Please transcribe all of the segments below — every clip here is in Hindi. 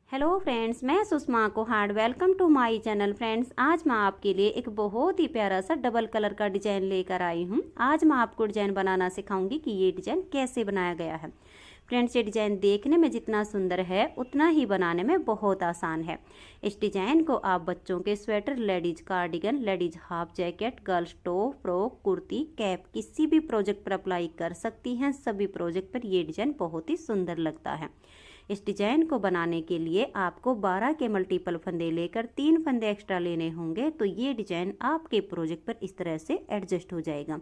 हेलो फ्रेंड्स, मैं Sushma Kohad. Welcome to my channel. Friends, आज मैं आपके लिए एक बहुत ही प्यारा सा डबल कलर का डिजाइन लेकर आई हूँ। आज मैं आपको डिजाइन बनाना सिखाऊंगी कि ये डिजाइन कैसे बनाया गया है। फ्रेंड्स, ये डिजाइन देखने में जितना सुंदर है उतना ही बनाने में बहुत आसान है। इस डिजाइन को आप बच्चों के sweater, ladies cardigan, ladies half jacket, girls top, frock, kurti, cap किसी भी प्रोजेक्ट पर अप्लाई कर सकती हैं। सभी प्रोजेक्ट पर ये डिजाइन बहुत ही सुंदर लगता है। इस डिजाइन को बनाने के लिए आपको 12 के मल्टीपल फंदे लेकर 3 फंदे एक्स्ट्रा लेने होंगे, तो ये डिजाइन आपके प्रोजेक्ट पर इस तरह से एडजस्ट हो जाएगा।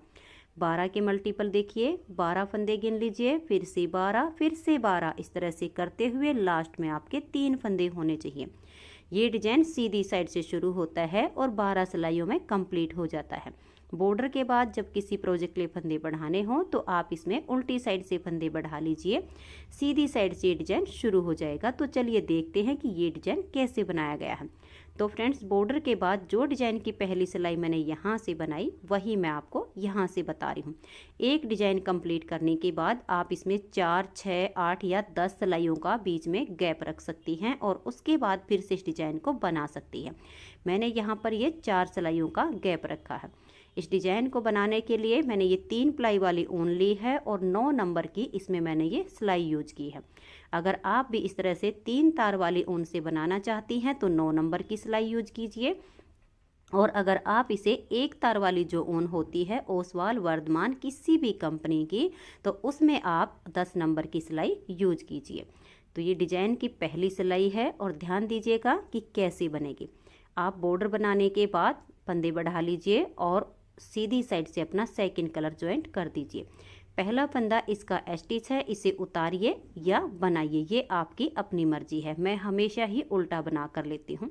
12 के मल्टीपल देखिए, 12 फंदे गिन लीजिए, फिर से 12, फिर से 12, इस तरह से करते हुए लास्ट में आपके 3 फंदे होने चाहिए। ये डिजाइन सीधी साइड से शुरू होता है और 12 सिलाइयों में कंप्लीट हो जाता है। बॉर्डर के बाद जब किसी प्रोजेक्ट के लिए फंदे बढ़ाने हो तो आप इसमें उल्टी साइड से फंदे बढ़ा लीजिए, सीधी साइड से ये डिजाइन शुरू हो जाएगा। तो चलिए देखते हैं कि ये डिजाइन कैसे बनाया गया है। तो फ्रेंड्स, बॉर्डर के बाद जो डिजाइन की पहली सिलाई मैंने यहाँ से बनाई वही मैं आपको यहाँ से बता रही हूँ। एक डिजाइन कंप्लीट करने के बाद आप इसमें 4, 6, 8 या 10 सिलाइयों का बीच में गैप रख सकती हैं और उसके बाद फिर से इस डिजाइन को बना सकती हैं। मैंने यहाँ पर ये 4 सिलाइयों का गैप रखा है। इस डिजाइन को बनाने के लिए मैंने ये 3 प्लाई वाली ऊन ली है और 9 नंबर की इसमें मैंने ये सिलाई यूज की है। अगर आप भी इस तरह से 3 तार वाली ऊन से बनाना चाहती हैं तो 9 नंबर की सिलाई यूज कीजिए, और अगर आप इसे 1 तार वाली जो ऊन होती है ओसवाल, वर्धमान, किसी भी कंपनी की, तो उसमें आप 10 नंबर की सिलाई यूज कीजिए। तो ये डिजाइन की पहली सिलाई है और ध्यान दीजिएगा कि कैसे बनेगी। आप बॉर्डर बनाने के बाद फंदे बढ़ा लीजिए और सीधी साइड से अपना सेकंड कलर ज्वाइंट कर दीजिए। पहला फंदा इसका स्टिच है, इसे उतारिए या बनाइए, ये आपकी अपनी मर्जी है। मैं हमेशा ही उल्टा बना कर लेती हूँ।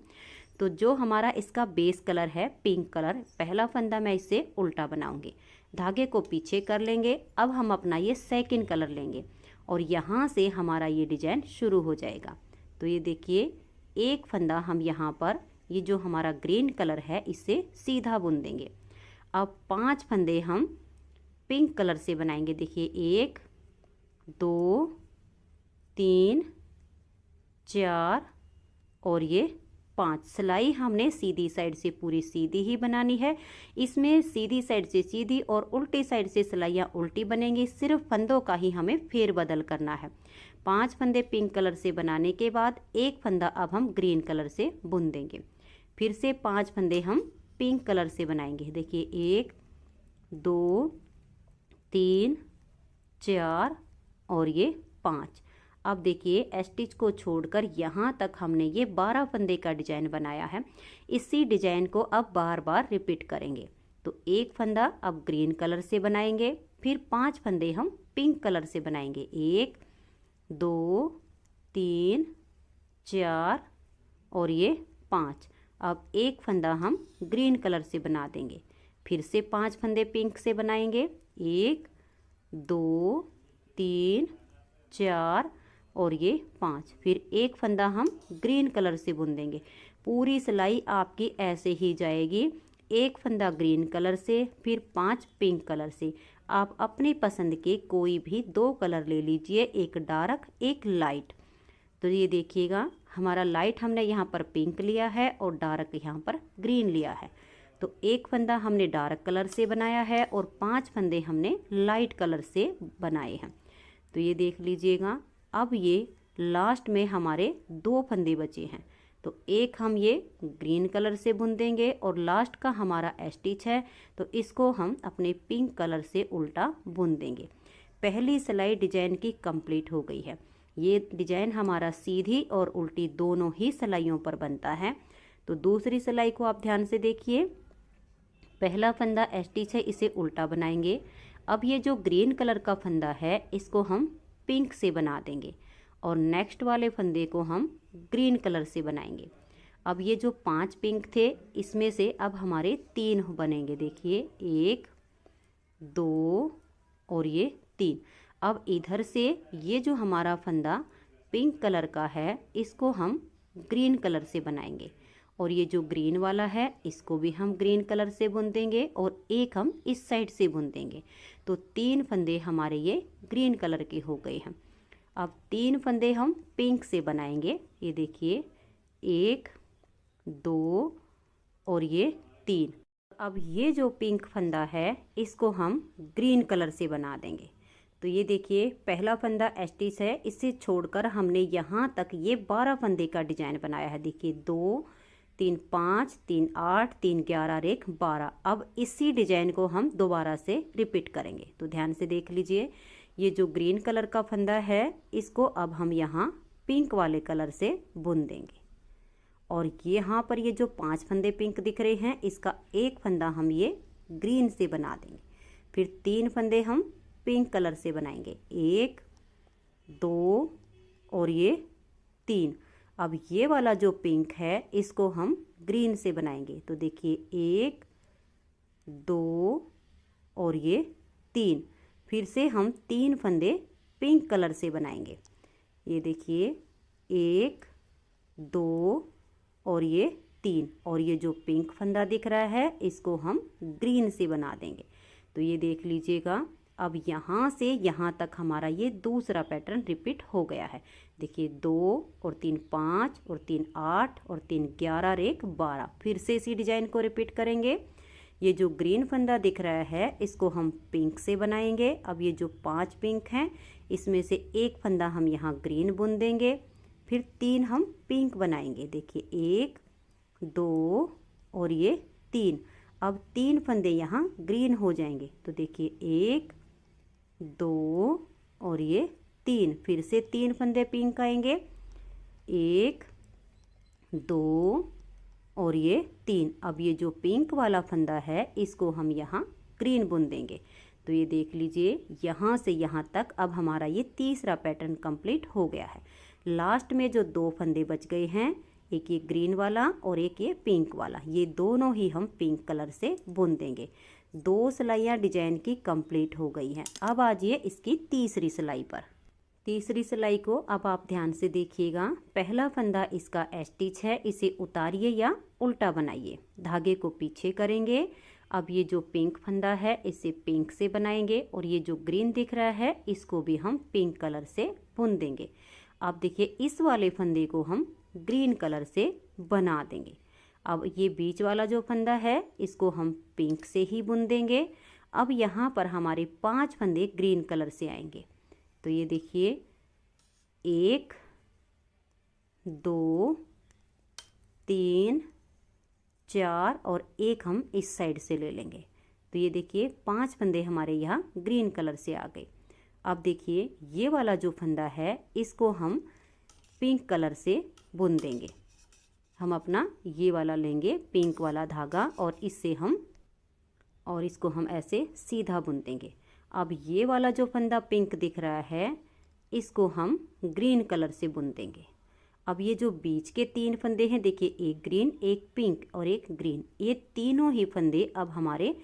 तो जो हमारा इसका बेस कलर है पिंक कलर, पहला फंदा मैं इसे उल्टा बनाऊंगी। धागे को पीछे कर लेंगे। अब हम अपना ये सेकंड कलर लेंगे और यहाँ से हमारा ये डिजाइन शुरू हो जाएगा। तो ये देखिए, एक फंदा हम यहाँ पर ये जो हमारा ग्रीन कलर है इसे सीधा बुन देंगे। अब 5 फंदे हम पिंक कलर से बनाएंगे। देखिए, 1, 2, 3, 4 और ये 5। सिलाई हमने सीधी साइड से पूरी सीधी ही बनानी है। इसमें सीधी साइड से सीधी और उल्टी साइड से सिलाइयाँ उल्टी बनेंगी। सिर्फ फंदों का ही हमें फेरबदल करना है। 5 फंदे पिंक कलर से बनाने के बाद एक फंदा अब हम ग्रीन कलर से बुन देंगे। फिर से 5 फंदे हम पिंक कलर से बनाएंगे। देखिए, 1, 2, 3, 4 और ये 5। अब देखिए, स्टिच को छोड़कर यहाँ तक हमने ये 12 फंदे का डिजाइन बनाया है। इसी डिजाइन को अब बार बार रिपीट करेंगे। तो एक फंदा अब ग्रीन कलर से बनाएंगे, फिर 5 फंदे हम पिंक कलर से बनाएंगे। 1, 2, 3, 4 और ये 5। अब एक फंदा हम ग्रीन कलर से बना देंगे। फिर से 5 फंदे पिंक से बनाएंगे। 1, 2, 3, 4 और ये 5। फिर एक फंदा हम ग्रीन कलर से बुन देंगे। पूरी सिलाई आपकी ऐसे ही जाएगी। एक फंदा ग्रीन कलर से, फिर 5 पिंक कलर से। आप अपनी पसंद के कोई भी 2 कलर ले लीजिए, एक डार्क एक लाइट। तो ये देखिएगा, हमारा लाइट हमने यहाँ पर पिंक लिया है और डार्क यहाँ पर ग्रीन लिया है। तो एक फंदा हमने डार्क कलर से बनाया है और 5 फंदे हमने लाइट कलर से बनाए हैं। तो ये देख लीजिएगा, अब ये लास्ट में हमारे 2 फंदे बचे हैं। तो एक हम ये ग्रीन कलर से बुन देंगे और लास्ट का हमारा स्टिच है तो इसको हम अपने पिंक कलर से उल्टा बुन देंगे। पहली सिलाई डिजाइन की कंप्लीट हो गई है। ये डिजाइन हमारा सीधी और उल्टी दोनों ही सिलाइयों पर बनता है। तो दूसरी सिलाई को आप ध्यान से देखिए। पहला फंदा स्टिच है, इसे उल्टा बनाएंगे। अब ये जो ग्रीन कलर का फंदा है इसको हम पिंक से बना देंगे और नेक्स्ट वाले फंदे को हम ग्रीन कलर से बनाएंगे। अब ये जो 5 पिंक थे इसमें से अब हमारे 3 बनेंगे। देखिए, 1, 2 और ये 3। अब इधर से ये जो हमारा फंदा पिंक कलर का है इसको हम ग्रीन कलर से बनाएंगे और ये जो ग्रीन वाला है इसको भी हम ग्रीन कलर से बुन देंगे और एक हम इस साइड से बुन देंगे। तो 3 फंदे हमारे ये ग्रीन कलर के हो गए हैं। अब 3 फंदे हम पिंक से बनाएंगे। ये देखिए 1 2 और ये 3। अब ये जो पिंक फंदा है इसको हम ग्रीन कलर से बना देंगे। तो ये देखिए पहला फंदा एस्टिस है, इसे छोड़कर हमने यहाँ तक ये 12 फंदे का डिजाइन बनाया है। देखिए 2 3 5 3 8 3 11 और 1 12। अब इसी डिजाइन को हम दोबारा से रिपीट करेंगे। तो ध्यान से देख लीजिए, ये जो ग्रीन कलर का फंदा है इसको अब हम यहाँ पिंक वाले कलर से बुन देंगे। और यहाँ पर ये जो 5 फंदे पिंक दिख रहे हैं इसका एक फंदा हम ये ग्रीन से बना देंगे। फिर 3 फंदे हम पिंक कलर से बनाएंगे, 1 2 और ये 3। अब ये वाला जो पिंक है इसको हम ग्रीन से बनाएंगे। तो देखिए 1 2 और ये 3। फिर से हम 3 फंदे पिंक कलर से बनाएंगे। ये देखिए 1 2 और ये 3। और ये जो पिंक फंदा दिख रहा है इसको हम ग्रीन से बना देंगे। तो ये देख लीजिएगा, अब यहाँ से यहाँ तक हमारा ये दूसरा पैटर्न रिपीट हो गया है। देखिए 2 और 3 5 और 3 8 और 3 11 और 1 12। फिर से इसी डिजाइन को रिपीट करेंगे। ये जो ग्रीन फंदा दिख रहा है इसको हम पिंक से बनाएंगे। अब ये जो 5 पिंक हैं इसमें से एक फंदा हम यहाँ ग्रीन बुन देंगे। फिर 3 हम पिंक बनाएंगे। देखिए 1 2 और ये 3। अब 3 फंदे यहाँ ग्रीन हो जाएंगे। तो देखिए 1 2 और ये 3। फिर से 3 फंदे पिंक आएंगे, 1 2 और ये 3। अब ये जो पिंक वाला फंदा है इसको हम यहाँ ग्रीन बुन देंगे। तो ये देख लीजिए यहाँ से यहाँ तक अब हमारा ये तीसरा पैटर्न कंप्लीट हो गया है। लास्ट में जो 2 फंदे बच गए हैं, एक ये ग्रीन वाला और एक ये पिंक वाला, ये दोनों ही हम पिंक कलर से बुन देंगे। 2 सिलाइयाँ डिजाइन की कंप्लीट हो गई हैं। अब आ जाइए इसकी तीसरी सिलाई पर। तीसरी सिलाई को अब आप ध्यान से देखिएगा। पहला फंदा इसका स्टिच है, इसे उतारिए या उल्टा बनाइए। धागे को पीछे करेंगे। अब ये जो पिंक फंदा है इसे पिंक से बनाएंगे और ये जो ग्रीन दिख रहा है इसको भी हम पिंक कलर से बुन देंगे। अब देखिए इस वाले फंदे को हम ग्रीन कलर से बना देंगे। अब ये बीच वाला जो फंदा है इसको हम पिंक से ही बुन देंगे। अब यहाँ पर हमारे 5 फंदे ग्रीन कलर से आएंगे। तो ये देखिए 1 2 3 4 और 1 हम इस साइड से ले लेंगे। तो ये देखिए 5 फंदे हमारे यहाँ ग्रीन कलर से आ गए। अब देखिए ये वाला जो फंदा है इसको हम पिंक कलर से बुन देंगे। हम अपना ये वाला लेंगे पिंक वाला धागा और इसको हम ऐसे सीधा बुन देंगे। अब ये वाला जो फंदा पिंक दिख रहा है इसको हम ग्रीन कलर से बुन देंगे। अब ये जो बीच के 3 फंदे हैं, देखिए एक ग्रीन एक पिंक और एक ग्रीन, ये तीनों ही फंदे अब हमारे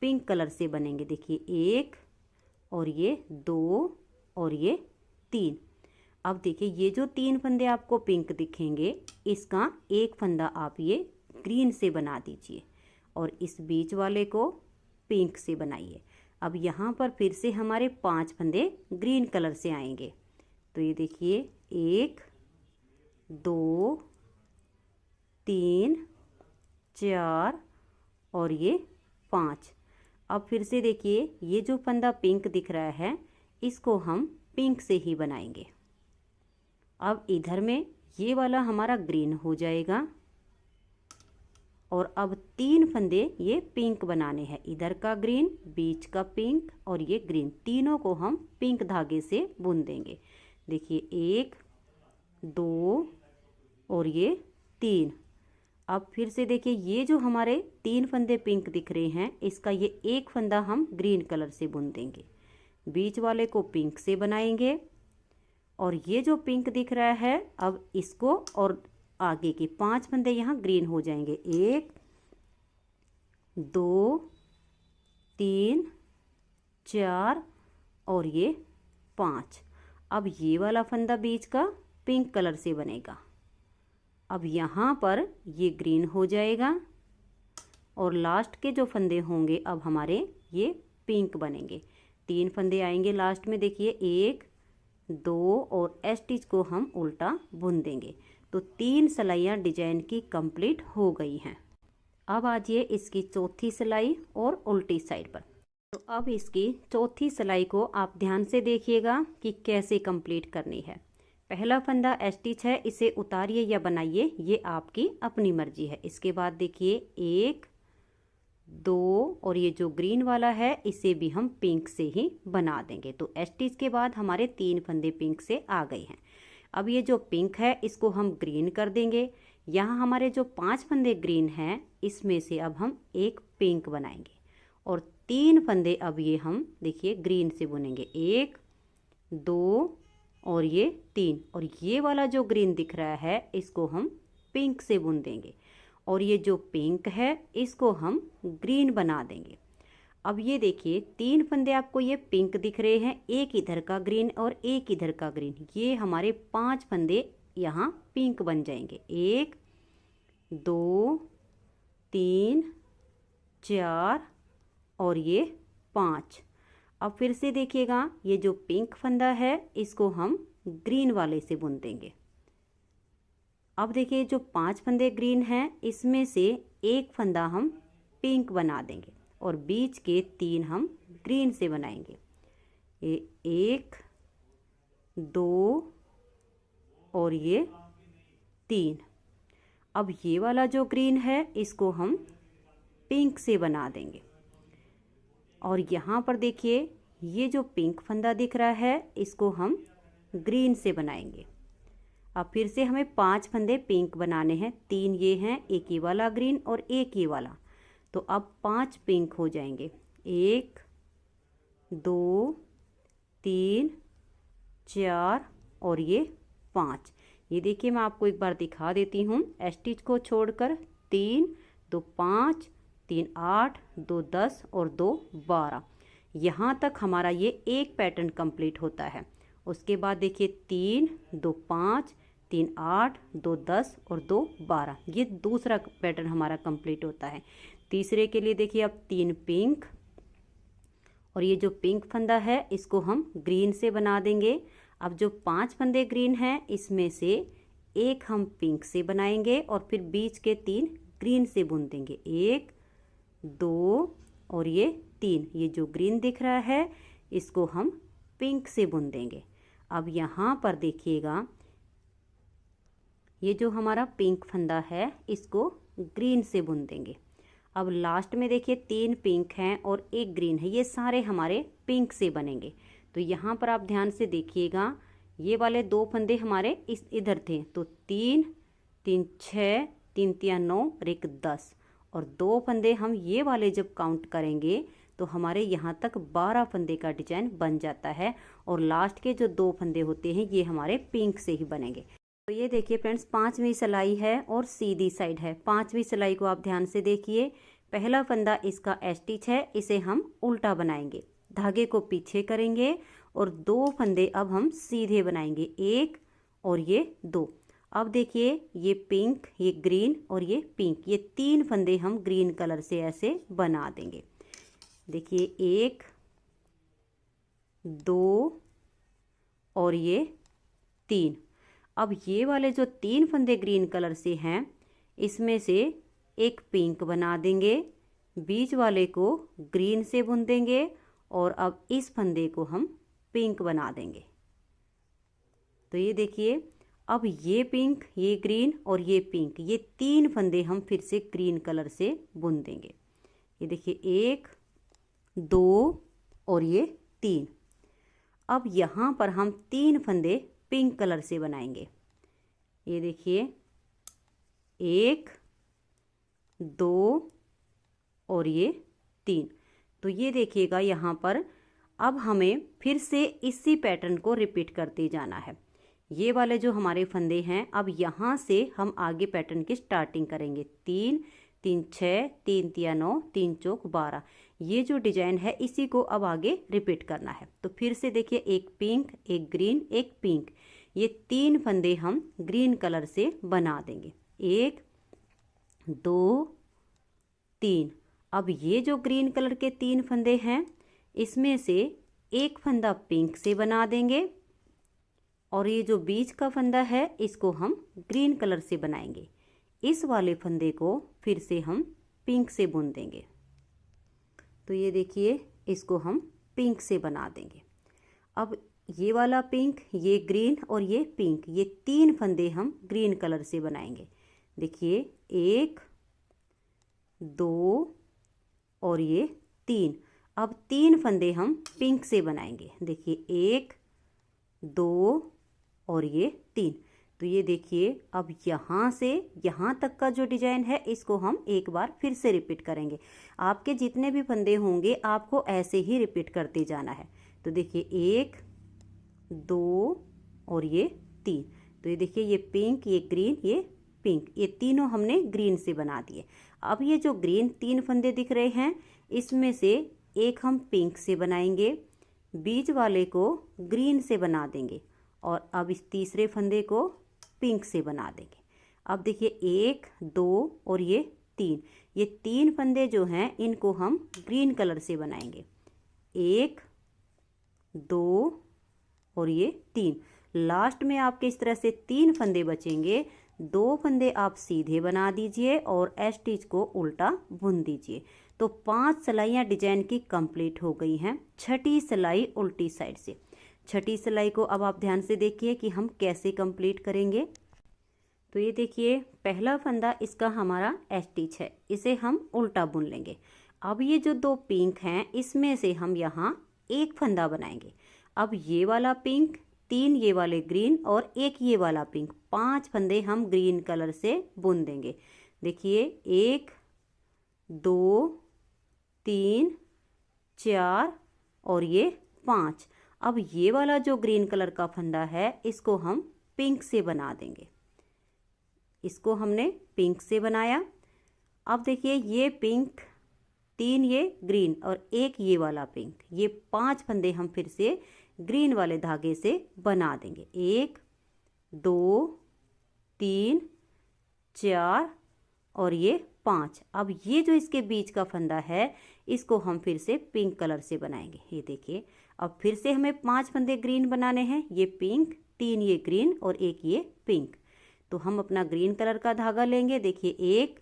पिंक कलर से बनेंगे। देखिए 1 और ये 2 और ये 3। अब देखिए ये जो 3 फंदे आपको पिंक दिखेंगे इसका एक फंदा आप ये ग्रीन से बना दीजिए और इस बीच वाले को पिंक से बनाइए। अब यहाँ पर फिर से हमारे 5 फंदे ग्रीन कलर से आएंगे। तो ये देखिए 1 2 3 4 और ये 5। अब फिर से देखिए ये जो फंदा पिंक दिख रहा है इसको हम पिंक से ही बनाएंगे। अब इधर में ये वाला हमारा ग्रीन हो जाएगा और अब 3 फंदे ये पिंक बनाने हैं। इधर का ग्रीन, बीच का पिंक और ये ग्रीन, तीनों को हम पिंक धागे से बुन देंगे। देखिए 1 2 और ये 3। अब फिर से देखिए ये जो हमारे 3 फंदे पिंक दिख रहे हैं इसका ये एक फंदा हम ग्रीन कलर से बुन देंगे। बीच वाले को पिंक से बनाएंगे और ये जो पिंक दिख रहा है अब इसको और आगे के 5 फंदे यहाँ ग्रीन हो जाएंगे। 1 2 3 4 और ये 5। अब ये वाला फंदा बीच का पिंक कलर से बनेगा। अब यहाँ पर ये ग्रीन हो जाएगा और लास्ट के जो फंदे होंगे अब हमारे ये पिंक बनेंगे। 3 फंदे आएंगे लास्ट में। देखिए 1 2 और स्टिच को हम उल्टा बुन देंगे। तो 3 सिलाइयाँ डिजाइन की कंप्लीट हो गई हैं। अब आइए इसकी चौथी सिलाई और उल्टी साइड पर। तो अब इसकी चौथी सिलाई को आप ध्यान से देखिएगा कि कैसे कंप्लीट करनी है। पहला फंदा स्टिच है, इसे उतारिए या बनाइए, ये आपकी अपनी मर्जी है। इसके बाद देखिए 1 2 और ये जो ग्रीन वाला है इसे भी हम पिंक से ही बना देंगे। तो स्टिच के बाद हमारे 3 फंदे पिंक से आ गए हैं। अब ये जो पिंक है इसको हम ग्रीन कर देंगे। यहाँ हमारे जो 5 फंदे ग्रीन हैं इसमें से अब हम एक पिंक बनाएंगे और 3 फंदे अब ये हम देखिए ग्रीन से बुनेंगे। 1 2 और ये 3 और ये वाला जो ग्रीन दिख रहा है इसको हम पिंक से बुन देंगे और ये जो पिंक है इसको हम ग्रीन बना देंगे। अब ये देखिए 3 फंदे आपको ये पिंक दिख रहे हैं, एक इधर का ग्रीन और एक इधर का ग्रीन, ये हमारे 5 फंदे यहाँ पिंक बन जाएंगे। 1 2 3 4 और ये 5। अब फिर से देखिएगा ये जो पिंक फंदा है इसको हम ग्रीन वाले से बुन देंगे। अब देखिए जो 5 फंदे ग्रीन हैं इसमें से एक फंदा हम पिंक बना देंगे और बीच के 3 हम ग्रीन से बनाएंगे। ये 1 2 और ये 3। अब ये वाला जो ग्रीन है इसको हम पिंक से बना देंगे और यहाँ पर देखिए ये जो पिंक फंदा दिख रहा है इसको हम ग्रीन से बनाएंगे। अब फिर से हमें 5 फंदे पिंक बनाने हैं, 3 ये हैं, एक ये वाला ग्रीन और एक ये वाला। तो अब 5 पिंक हो जाएंगे। 1 2 3 4 और ये 5। ये देखिए मैं आपको एक बार दिखा देती हूँ। स्टिच को छोड़कर 3 2 5 3 8 2 10 और 2 12, यहाँ तक हमारा ये एक पैटर्न कंप्लीट होता है। उसके बाद देखिए 3 2 5 3 8 2 10 और 2 12, ये दूसरा पैटर्न हमारा कंप्लीट होता है। तीसरे के लिए देखिए अब 3 पिंक और ये जो पिंक फंदा है इसको हम ग्रीन से बना देंगे। अब जो 5 फंदे ग्रीन हैं इसमें से एक हम पिंक से बनाएंगे और फिर बीच के 3 ग्रीन से बुन देंगे। 1 2 और ये 3, ये जो ग्रीन दिख रहा है इसको हम पिंक से बुन देंगे। अब यहाँ पर देखिएगा ये जो हमारा पिंक फंदा है इसको ग्रीन से बुन देंगे। अब लास्ट में देखिए 3 पिंक हैं और एक ग्रीन है, ये सारे हमारे पिंक से बनेंगे। तो यहाँ पर आप ध्यान से देखिएगा ये वाले 2 फंदे हमारे इधर थे, तो 3 3 6 3 3 9 और एक 10 और 2 फंदे हम ये वाले जब काउंट करेंगे तो हमारे यहाँ तक 12 फंदे का डिजाइन बन जाता है और लास्ट के जो 2 फंदे होते हैं ये हमारे पिंक से ही बनेंगे। तो ये देखिए फ्रेंड्स 5वीं सिलाई है और सीधी साइड है। 5वीं सिलाई को आप ध्यान से देखिए। पहला फंदा इसका स्टिच है, इसे हम उल्टा बनाएंगे, धागे को पीछे करेंगे और 2 फंदे अब हम सीधे बनाएंगे, 1 और ये 2। अब देखिए ये पिंक, ये ग्रीन और ये पिंक, ये 3 फंदे हम ग्रीन कलर से ऐसे बना देंगे। देखिए 1 2 और ये 3। अब ये वाले जो 3 फंदे ग्रीन कलर से हैं इसमें से एक पिंक बना देंगे, बीच वाले को ग्रीन से बुन देंगे और अब इस फंदे को हम पिंक बना देंगे। तो ये देखिए अब ये पिंक, ये ग्रीन और ये पिंक, ये 3 फंदे हम फिर से ग्रीन कलर से बुन देंगे। ये देखिए 1 2 और ये 3। अब यहाँ पर हम 3 फंदे पिंक कलर से बनाएंगे। ये देखिए 1 2 और ये 3। तो ये देखिएगा यहाँ पर अब हमें फिर से इसी पैटर्न को रिपीट करते जाना है। ये वाले जो हमारे फंदे हैं अब यहाँ से हम आगे पैटर्न की स्टार्टिंग करेंगे। 3 3 6 3 3 9 3 चौक 12, ये जो डिजाइन है इसी को अब आगे रिपीट करना है। तो फिर से देखिए एक पिंक, एक ग्रीन, एक पिंक, ये 3 फंदे हम ग्रीन कलर से बना देंगे। 1 2 3। अब ये जो ग्रीन कलर के 3 फंदे हैं इसमें से एक फंदा पिंक से बना देंगे और ये जो बीच का फंदा है इसको हम ग्रीन कलर से बनाएंगे। इस वाले फंदे को फिर से हम पिंक से बुन देंगे। तो ये देखिए, इसको हम पिंक से बना देंगे। अब ये वाला पिंक, ये ग्रीन और ये पिंक, ये 3 फंदे हम ग्रीन कलर से बनाएंगे। देखिए 1 2 और ये 3। अब 3 फंदे हम पिंक से बनाएंगे। देखिए 1 2 और ये 3। तो ये देखिए, अब यहाँ से यहाँ तक का जो डिजाइन है इसको हम एक बार फिर से रिपीट करेंगे। आपके जितने भी फंदे होंगे आपको ऐसे ही रिपीट करते जाना है। तो देखिए 1 2 और ये 3। तो ये देखिए, ये पिंक, ये ग्रीन, ये पिंक, ये तीनों हमने ग्रीन से बना दिए। अब ये जो ग्रीन 3 फंदे दिख रहे हैं इसमें से एक हम पिंक से बनाएंगे, बीच वाले को ग्रीन से बना देंगे और अब इस तीसरे फंदे को पिंक से बना देंगे। अब देखिए 1 2 और ये 3, ये 3 फंदे जो हैं इनको हम ग्रीन कलर से बनाएंगे। 1 2 और ये 3। लास्ट में आपके इस तरह से 3 फंदे बचेंगे। 2 फंदे आप सीधे बना दीजिए और स्टिच को उल्टा बुन दीजिए। तो 5 सिलाइयाँ डिजाइन की कंप्लीट हो गई हैं। छठी सिलाई उल्टी साइड से। छठी सिलाई को अब आप ध्यान से देखिए कि हम कैसे कंप्लीट करेंगे। तो ये देखिए, पहला फंदा इसका हमारा स्टिच है, इसे हम उल्टा बुन लेंगे। अब ये जो 2 पिंक हैं इसमें से हम यहाँ एक फंदा बनाएंगे। अब ये वाला पिंक, 3 ये वाले ग्रीन और 1 ये वाला पिंक, 5 फंदे हम ग्रीन कलर से बुन देंगे। देखिए 1 2 3 4 और ये 5। अब ये वाला जो ग्रीन कलर का फंदा है इसको हम पिंक से बना देंगे। इसको हमने पिंक से बनाया। अब देखिए, ये पिंक, 3 ये ग्रीन और 1 ये वाला पिंक, ये 5 फंदे हम फिर से ग्रीन वाले धागे से बना देंगे। 1 2 3 4 और ये 5। अब ये जो इसके बीच का फंदा है इसको हम फिर से पिंक कलर से बनाएंगे। ये देखिए, अब फिर से हमें 5 फंदे ग्रीन बनाने हैं। ये पिंक, 3 ये ग्रीन और 1 ये पिंक। तो हम अपना ग्रीन कलर का धागा लेंगे। देखिए 1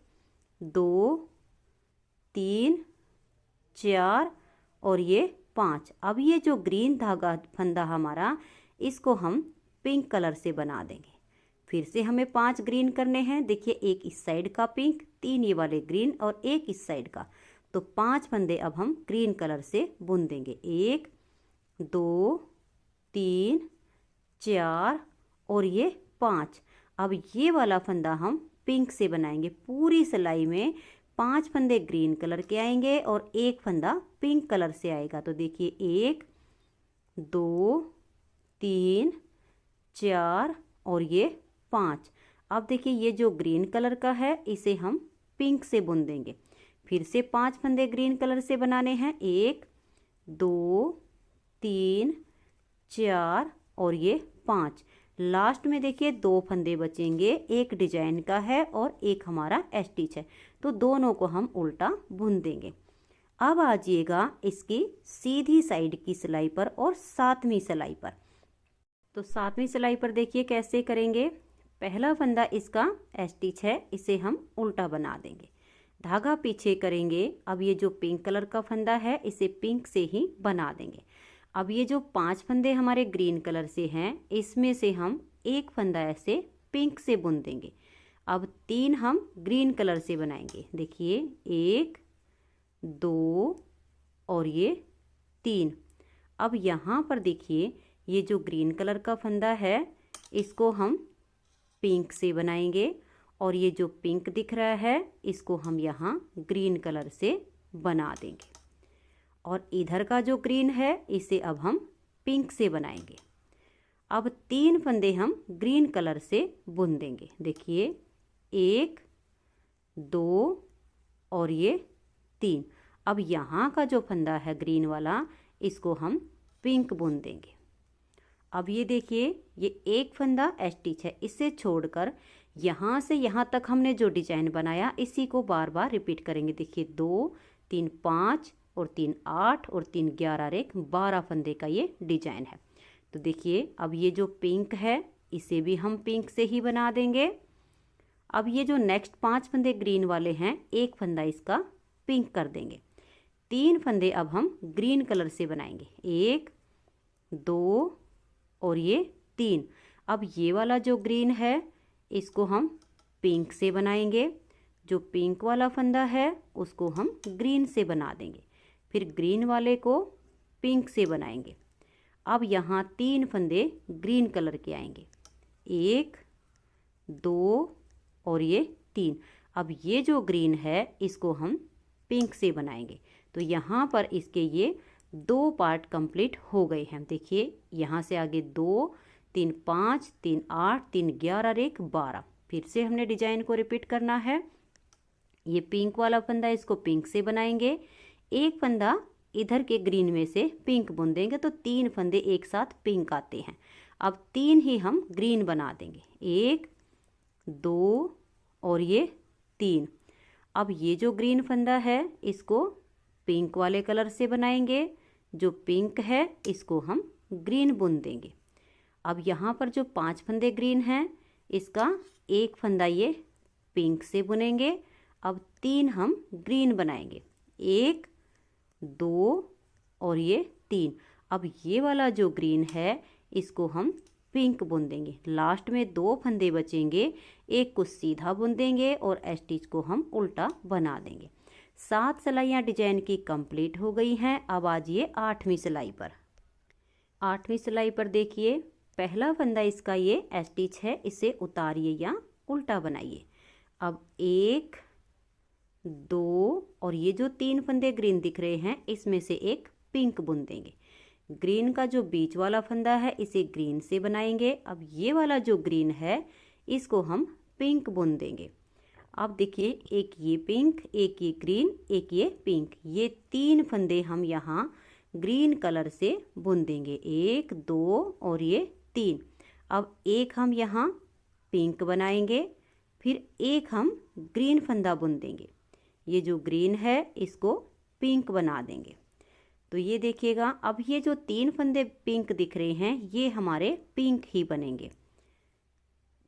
2 3 4 और ये 5। अब ये जो ग्रीन धागा फंदा हमारा इसको हम पिंक कलर से बना देंगे। फिर से हमें 5 ग्रीन करने हैं। देखिए 1 इस साइड का पिंक, 3 ये वाले ग्रीन और 1 इस साइड का। तो 5 फंदे अब हम ग्रीन कलर से बुन देंगे। 1 2 3 4 और ये 5। अब ये वाला फंदा हम पिंक से बनाएंगे। पूरी सिलाई में 5 फंदे ग्रीन कलर के आएंगे और 1 फंदा पिंक कलर से आएगा। तो देखिए 1 2 3 4 और ये 5। अब देखिए, ये जो ग्रीन कलर का है इसे हम पिंक से बुन देंगे। फिर से 5 फंदे ग्रीन कलर से बनाने हैं। 1 2 3 4 और ये 5। लास्ट में देखिए 2 फंदे बचेंगे, एक डिजाइन का है और एक हमारा स्टिच है। तो दोनों को हम उल्टा बुन देंगे। अब आ जाइएगा इसकी सीधी साइड की सिलाई पर और 7वीं सिलाई पर। तो 7वीं सिलाई पर देखिए कैसे करेंगे। पहला फंदा इसका स्टिच है, इसे हम उल्टा बना देंगे। धागा पीछे करेंगे। अब ये जो पिंक कलर का फंदा है इसे पिंक से ही बना देंगे। अब ये जो 5 फंदे हमारे ग्रीन कलर से हैं इसमें से हम एक फंदा ऐसे पिंक से बुन देंगे। अब 3 हम ग्रीन कलर से बनाएंगे। देखिए 1 2 और ये 3। अब यहाँ पर देखिए, ये जो ग्रीन कलर का फंदा है इसको हम पिंक से बनाएंगे और ये जो पिंक दिख रहा है इसको हम यहाँ ग्रीन कलर से बना देंगे। और इधर का जो ग्रीन है इसे अब हम पिंक से बनाएंगे। अब 3 फंदे हम ग्रीन कलर से बुन देंगे। देखिए 1 2 और ये 3। अब यहाँ का जो फंदा है ग्रीन वाला इसको हम पिंक बुन देंगे। अब ये देखिए, ये एक फंदा स्टिच है, इसे छोड़कर यहाँ से यहाँ तक हमने जो डिजाइन बनाया इसी को बार बार रिपीट करेंगे। देखिए 2 3 5 और 3 8 और 3 11 और 1 12 फंदे का ये डिजाइन है। तो देखिए अब ये जो पिंक है इसे भी हम पिंक से ही बना देंगे। अब ये जो नेक्स्ट 5 फंदे ग्रीन वाले हैं, एक फंदा इसका पिंक कर देंगे। 3 फंदे अब हम ग्रीन कलर से बनाएंगे, 1 2 और ये 3। अब ये वाला जो ग्रीन है इसको हम पिंक से बनाएंगे, जो पिंक वाला फंदा है उसको हम ग्रीन से बना देंगे, फिर ग्रीन वाले को पिंक से बनाएंगे। अब यहाँ 3 फंदे ग्रीन कलर के आएंगे, 1 2 और ये 3। अब ये जो ग्रीन है इसको हम पिंक से बनाएंगे। तो यहाँ पर इसके ये 2 पार्ट कंप्लीट हो गए हैं। देखिए यहाँ से आगे 2 3 5 3 8 3 11 और 1 12। फिर से हमने डिजाइन को रिपीट करना है। ये पिंक वाला फंदा इसको पिंक से बनाएंगे, एक फंदा इधर के ग्रीन में से पिंक बुन देंगे, तो 3 फंदे एक साथ पिंक आते हैं। अब 3 ही हम ग्रीन बना देंगे, 1 2 और ये 3। अब ये जो ग्रीन फंदा है इसको पिंक वाले कलर से बनाएंगे, जो पिंक है इसको हम ग्रीन बुन देंगे। अब यहाँ पर जो 5 फंदे ग्रीन हैं इसका एक फंदा ये पिंक से बुनेंगे। अब 3 हम ग्रीन बनाएंगे, 1 2 और ये 3। अब ये वाला जो ग्रीन है इसको हम पिंक बुन देंगे। लास्ट में 2 फंदे बचेंगे, एक को सीधा बुन देंगे और स्टिच को हम उल्टा बना देंगे। 7 सिलाइयाँ डिजाइन की कंप्लीट हो गई हैं। अब आ जाइए 8वीं सिलाई पर। 8वीं सिलाई पर देखिए पहला फंदा इसका ये स्टिच है, इसे उतारिए या उल्टा बनाइए। अब 1 2 और ये जो 3 फंदे ग्रीन दिख रहे हैं इसमें से एक पिंक बुन देंगे। ग्रीन का जो बीच वाला फंदा है इसे ग्रीन से बनाएंगे। अब ये वाला जो ग्रीन है इसको हम पिंक बुन देंगे। अब देखिए एक ये पिंक, एक ये ग्रीन, एक ये पिंक, ये 3 फंदे हम यहाँ ग्रीन कलर से बुन देंगे, 1 2 और ये 3। अब एक हम यहाँ पिंक बनाएंगे, फिर एक हम ग्रीन फंदा बुन देंगे। ये जो ग्रीन है इसको पिंक बना देंगे। तो ये देखिएगा अब ये जो 3 फंदे पिंक दिख रहे हैं ये हमारे पिंक ही बनेंगे।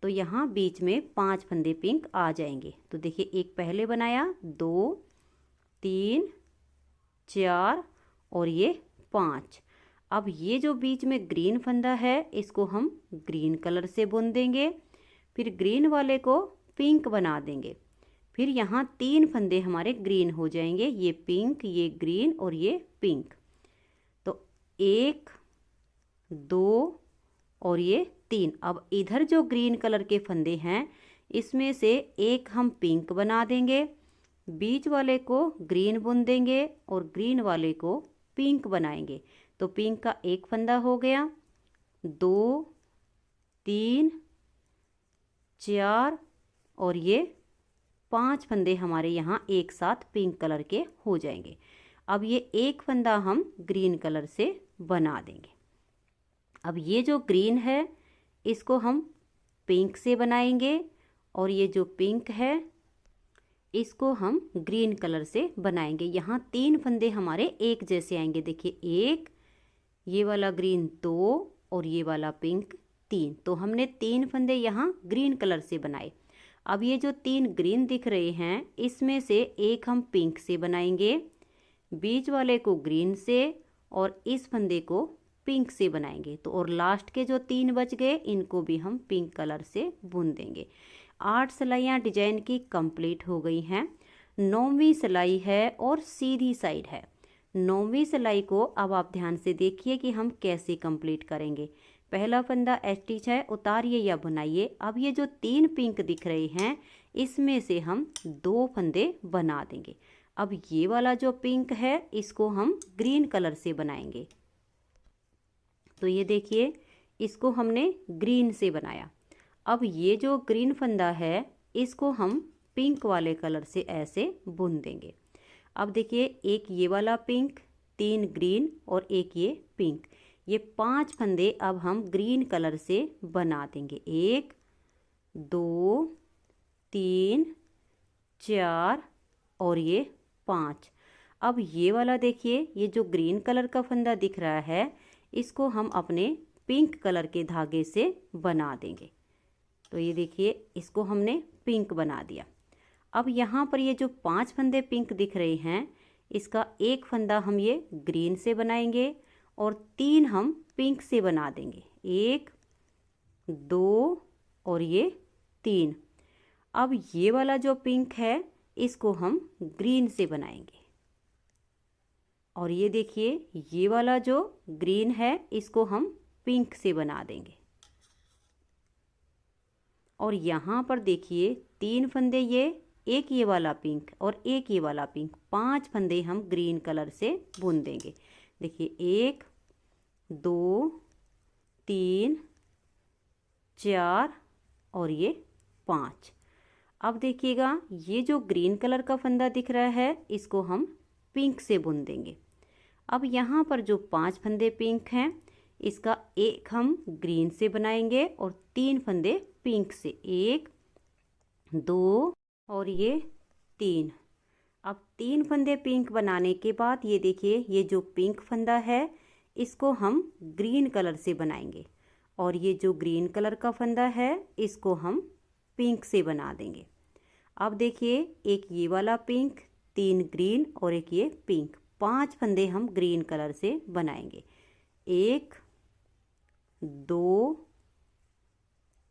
तो यहाँ बीच में 5 फंदे पिंक आ जाएंगे। तो देखिए एक पहले बनाया, 2 3 4 और ये 5। अब ये जो बीच में ग्रीन फंदा है इसको हम ग्रीन कलर से बुन देंगे, फिर ग्रीन वाले को पिंक बना देंगे। फिर यहाँ 3 फंदे हमारे ग्रीन हो जाएंगे, ये पिंक, ये ग्रीन और ये पिंक। तो 1 2 और ये 3। अब इधर जो ग्रीन कलर के फंदे हैं इसमें से एक हम पिंक बना देंगे, बीच वाले को ग्रीन बुन देंगे और ग्रीन वाले को पिंक बनाएंगे। तो पिंक का एक फंदा हो गया, 2 3 4 और ये 5 फंदे हमारे यहाँ एक साथ पिंक कलर के हो जाएंगे। अब ये एक फंदा हम ग्रीन कलर से बना देंगे। अब ये जो ग्रीन है इसको हम पिंक से बनाएंगे और ये जो पिंक है इसको हम ग्रीन कलर से बनाएंगे। यहाँ 3 फंदे हमारे एक जैसे आएंगे। देखिए एक, ये वाला ग्रीन 2 और ये वाला पिंक 3। तो हमने 3 फंदे यहाँ ग्रीन कलर से बनाए। अब ये जो 3 ग्रीन दिख रहे हैं इसमें से एक हम पिंक से बनाएंगे, बीच वाले को ग्रीन से और इस फंदे को पिंक से बनाएंगे। तो और लास्ट के जो 3 बच गए इनको भी हम पिंक कलर से बुन देंगे। 8 सिलाइयाँ डिजाइन की कंप्लीट हो गई हैं। 9वीं सिलाई है और सीधी साइड है। 9वीं सिलाई को अब आप ध्यान से देखिए कि हम कैसे कंप्लीट करेंगे। पहला फंदा स्टिच है, उतारिए या बनाइए। अब ये जो 3 पिंक दिख रहे हैं इसमें से हम 2 फंदे बना देंगे। अब ये वाला जो पिंक है इसको हम ग्रीन कलर से बनाएंगे। तो ये देखिए इसको हमने ग्रीन से बनाया। अब ये जो ग्रीन फंदा है इसको हम पिंक वाले कलर से ऐसे बुन देंगे। अब देखिए एक ये वाला पिंक, 3 ग्रीन और एक ये पिंक, ये 5 फंदे अब हम ग्रीन कलर से बना देंगे। 1 2 3 4 और ये 5। अब ये वाला देखिए ये जो ग्रीन कलर का फंदा दिख रहा है इसको हम अपने पिंक कलर के धागे से बना देंगे। तो ये देखिए इसको हमने पिंक बना दिया। अब यहाँ पर ये जो 5 फंदे पिंक दिख रहे हैं, इसका एक फंदा हम ये ग्रीन से बनाएंगे और 3 हम पिंक से बना देंगे। 1 2 और ये 3। अब ये वाला जो पिंक है इसको हम ग्रीन से बनाएंगे और ये देखिए ये वाला जो ग्रीन है इसको हम पिंक से बना देंगे। और यहाँ पर देखिए 3 फंदे एक ये वाला पिंक और एक ये वाला पिंक, 5 फंदे हम ग्रीन कलर से बुन देंगे। देखिए 1 2 3 4 और ये 5। अब देखिएगा ये जो ग्रीन कलर का फंदा दिख रहा है इसको हम पिंक से बुन देंगे। अब यहाँ पर जो 5 फंदे पिंक हैं इसका एक हम ग्रीन से बनाएंगे और 3 फंदे पिंक से, 1 2 और ये 3। अब 3 फंदे पिंक बनाने के बाद ये देखिए ये जो पिंक फंदा है इसको हम ग्रीन कलर से बनाएंगे और ये जो ग्रीन कलर का फंदा है इसको हम पिंक से बना देंगे। अब देखिए एक ये वाला पिंक, 3 ग्रीन और एक ये पिंक, 5 फंदे हम ग्रीन कलर से बनाएंगे। 1 2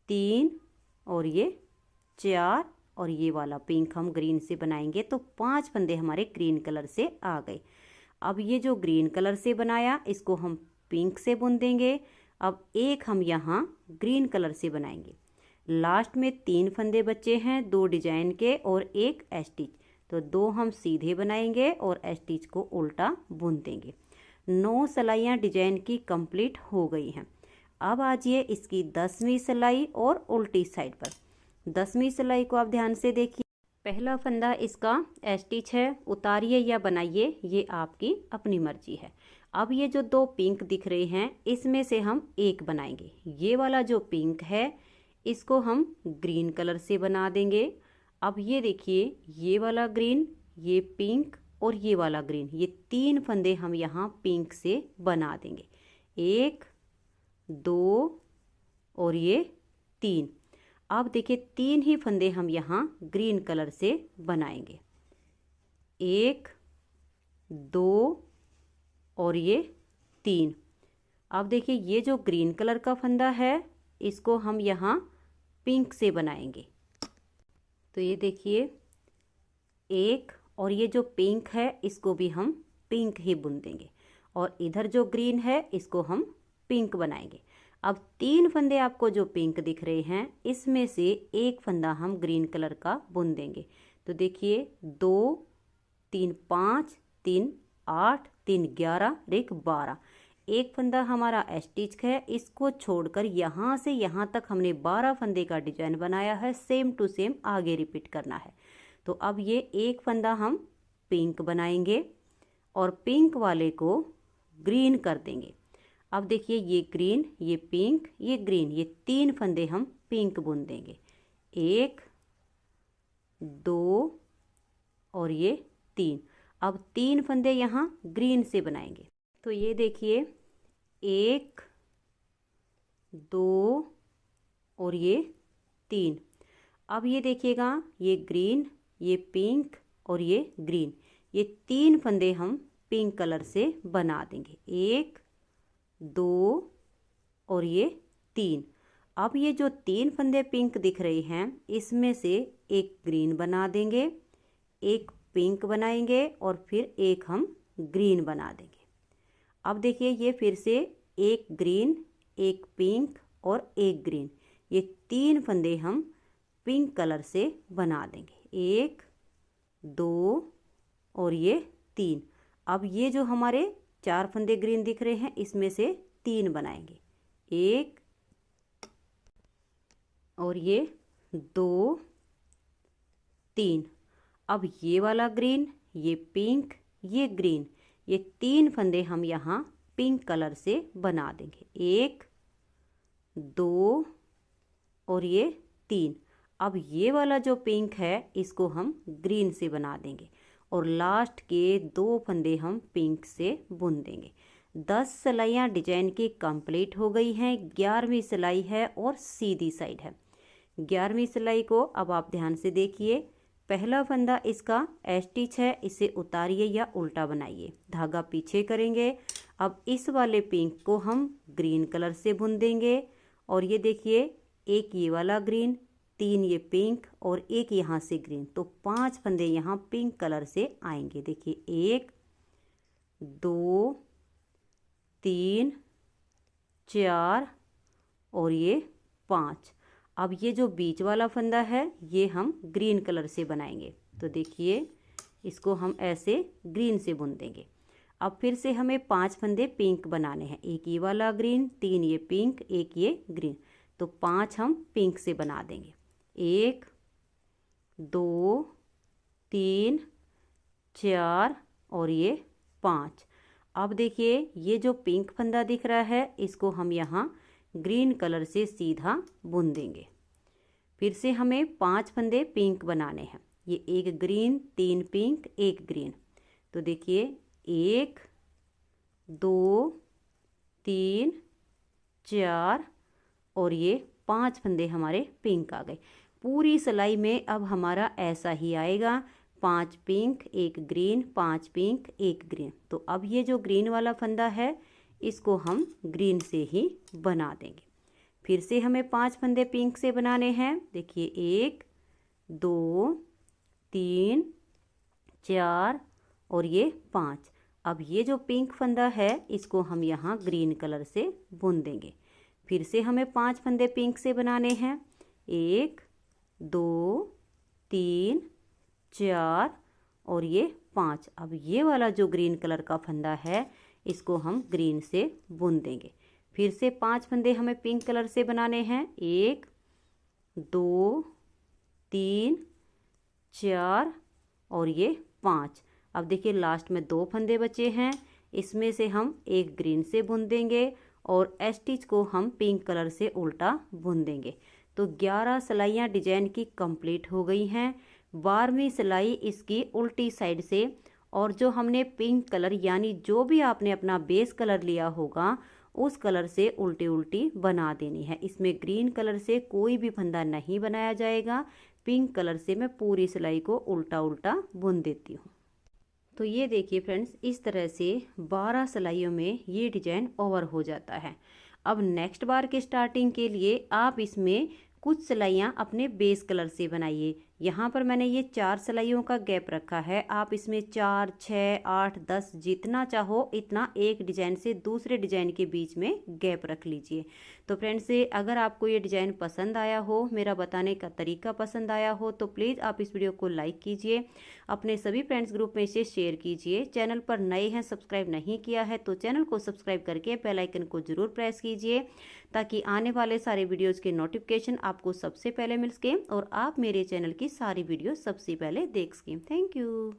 3 और ये 4 और ये वाला पिंक हम ग्रीन से बनाएंगे तो 5 फंदे हमारे ग्रीन कलर से आ गए। अब ये जो ग्रीन कलर से बनाया इसको हम पिंक से बुन देंगे। अब एक हम यहाँ ग्रीन कलर से बनाएंगे। लास्ट में 3 फंदे बचे हैं, 2 डिजाइन के और एक स्टिच, तो 2 हम सीधे बनाएंगे और स्टिच को उल्टा बुन देंगे। 9 सिलाइयाँ डिजाइन की कंप्लीट हो गई हैं। अब आजिए इसकी 10वीं सिलाई और उल्टी साइड पर। 10वीं सिलाई को आप ध्यान से देखिए। पहला फंदा इसका स्टिच है, उतारिए या बनाइए ये आपकी अपनी मर्जी है। अब ये जो 2 पिंक दिख रहे हैं इसमें से हम एक बनाएंगे। ये वाला जो पिंक है इसको हम ग्रीन कलर से बना देंगे। अब ये देखिए ये वाला ग्रीन, ये पिंक और ये वाला ग्रीन, ये 3 फंदे हम यहाँ पिंक से बना देंगे। 1 2 और ये 3। अब देखिए 3 ही फंदे हम यहाँ ग्रीन कलर से बनाएंगे। 1 2 और ये 3। अब देखिए ये जो ग्रीन कलर का फंदा है इसको हम यहाँ पिंक से बनाएंगे। तो ये देखिए 1 और ये जो पिंक है इसको भी हम पिंक ही बुन देंगे और इधर जो ग्रीन है इसको हम पिंक बनाएंगे। अब 3 फंदे आपको जो पिंक दिख रहे हैं इसमें से एक फंदा हम ग्रीन कलर का बुन देंगे। तो देखिए 2 3 5 3 8 3 11 और एक 12। एक फंदा हमारा स्टिच है, इसको छोड़कर यहाँ से यहाँ तक हमने 12 फंदे का डिजाइन बनाया है। सेम टू सेम आगे रिपीट करना है। तो अब ये एक फंदा हम पिंक बनाएंगे और पिंक वाले को ग्रीन कर देंगे। अब देखिए ये ग्रीन, ये पिंक, ये ग्रीन, ये 3 फंदे हम पिंक बुन देंगे। 1 2 और ये 3। अब 3 फंदे यहाँ ग्रीन से बनाएंगे। तो ये देखिए 1 2 और ये 3। अब ये देखिएगा ये ग्रीन, ये पिंक और ये ग्रीन, ये 3 फंदे हम पिंक कलर से बना देंगे। 1 2 और ये 3। अब ये जो 3 फंदे पिंक दिख रहे हैं इसमें से एक ग्रीन बना देंगे, एक पिंक बनाएंगे और फिर एक हम ग्रीन बना देंगे। अब देखिए ये फिर से एक ग्रीन, एक पिंक और एक ग्रीन, ये 3 फंदे हम पिंक कलर से बना देंगे। 1 2 और ये 3। अब ये जो हमारे 4 फंदे ग्रीन दिख रहे हैं इसमें से 3 बनाएंगे। 1 और ये 2 3। अब ये वाला ग्रीन, ये पिंक, ये ग्रीन, ये 3 फंदे हम यहाँ पिंक कलर से बना देंगे। 1 2 और ये 3। अब ये वाला जो पिंक है इसको हम ग्रीन से बना देंगे और लास्ट के 2 फंदे हम पिंक से बुन देंगे। 10 सिलाइयाँ डिजाइन की कंप्लीट हो गई हैं। 11वीं सिलाई है और सीधी साइड है। 11वीं सिलाई को अब आप ध्यान से देखिए। पहला फंदा इसका स्टिच है, इसे उतारिए या उल्टा बनाइए, धागा पीछे करेंगे। अब इस वाले पिंक को हम ग्रीन कलर से बुन देंगे और ये देखिए, एक ये वाला ग्रीन, 3 ये पिंक और एक यहाँ से ग्रीन, तो 5 फंदे यहाँ पिंक कलर से आएंगे। देखिए 1 2 3 4 और ये 5। अब ये जो बीच वाला फंदा है ये हम ग्रीन कलर से बनाएंगे, तो देखिए इसको हम ऐसे ग्रीन से बुन देंगे। अब फिर से हमें 5 फंदे पिंक बनाने हैं, एक ये वाला ग्रीन, 3 ये पिंक, एक ये ग्रीन, तो 5 हम पिंक से बना देंगे। 1 2 3 4 और ये 5। अब देखिए ये जो पिंक फंदा दिख रहा है इसको हम यहाँ ग्रीन कलर से सीधा बुन देंगे। फिर से हमें 5 फंदे पिंक बनाने हैं, ये एक ग्रीन, 3 पिंक, एक ग्रीन, तो देखिए 1 2 3 4 और ये 5 फंदे हमारे पिंक आ गए। पूरी सिलाई में अब हमारा ऐसा ही आएगा, 5 पिंक, एक ग्रीन, 5 पिंक, एक ग्रीन। तो अब ये जो ग्रीन वाला फंदा है इसको हम ग्रीन से ही बना देंगे। फिर से हमें 5 फंदे पिंक से बनाने हैं। देखिए 1 2 3 4 और ये 5। अब ये जो पिंक फंदा है इसको हम यहाँ ग्रीन कलर से बुन देंगे। फिर से हमें 5 फंदे पिंक से बनाने हैं। 1 2 3 4 और ये 5। अब ये वाला जो ग्रीन कलर का फंदा है इसको हम ग्रीन से बुन देंगे। फिर से 5 फंदे हमें पिंक कलर से बनाने हैं। 1 2 3 4 और ये 5। अब देखिए लास्ट में 2 फंदे बचे हैं, इसमें से हम एक ग्रीन से बुन देंगे और स्टिच को हम पिंक कलर से उल्टा बुन देंगे। तो 11 सिलाइयाँ डिजाइन की कंप्लीट हो गई हैं। 12वीं सिलाई इसकी उल्टी साइड से, और जो हमने पिंक कलर यानी जो भी आपने अपना बेस कलर लिया होगा उस कलर से उल्टी उल्टी बना देनी है। इसमें ग्रीन कलर से कोई भी फंदा नहीं बनाया जाएगा, पिंक कलर से मैं पूरी सिलाई को उल्टा उल्टा बुन देती हूँ। तो ये देखिए फ्रेंड्स, इस तरह से 12 सिलाइयों में ये डिजाइन ओवर हो जाता है। अब नेक्स्ट बार के स्टार्टिंग के लिए आप इसमें कुछ सिलाइयाँ अपने बेस कलर से बनाइए। यहाँ पर मैंने ये 4 सिलाइयों का गैप रखा है, आप इसमें 4 6 8 10 जितना चाहो इतना एक डिजाइन से दूसरे डिजाइन के बीच में गैप रख लीजिए। तो फ्रेंड्स, अगर आपको ये डिजाइन पसंद आया हो, मेरा बताने का तरीका पसंद आया हो, तो प्लीज़ आप इस वीडियो को लाइक कीजिए, अपने सभी फ्रेंड्स ग्रुप में इसे शेयर कीजिए। चैनल पर नए हैं, सब्सक्राइब नहीं किया है तो चैनल को सब्सक्राइब करके बेल आइकन को जरूर प्रेस कीजिए, ताकि आने वाले सारे वीडियोज़ के नोटिफिकेशन आपको सबसे पहले मिल सके और आप मेरे चैनल की सारी वीडियो सबसे पहले देख सकें। Thank you.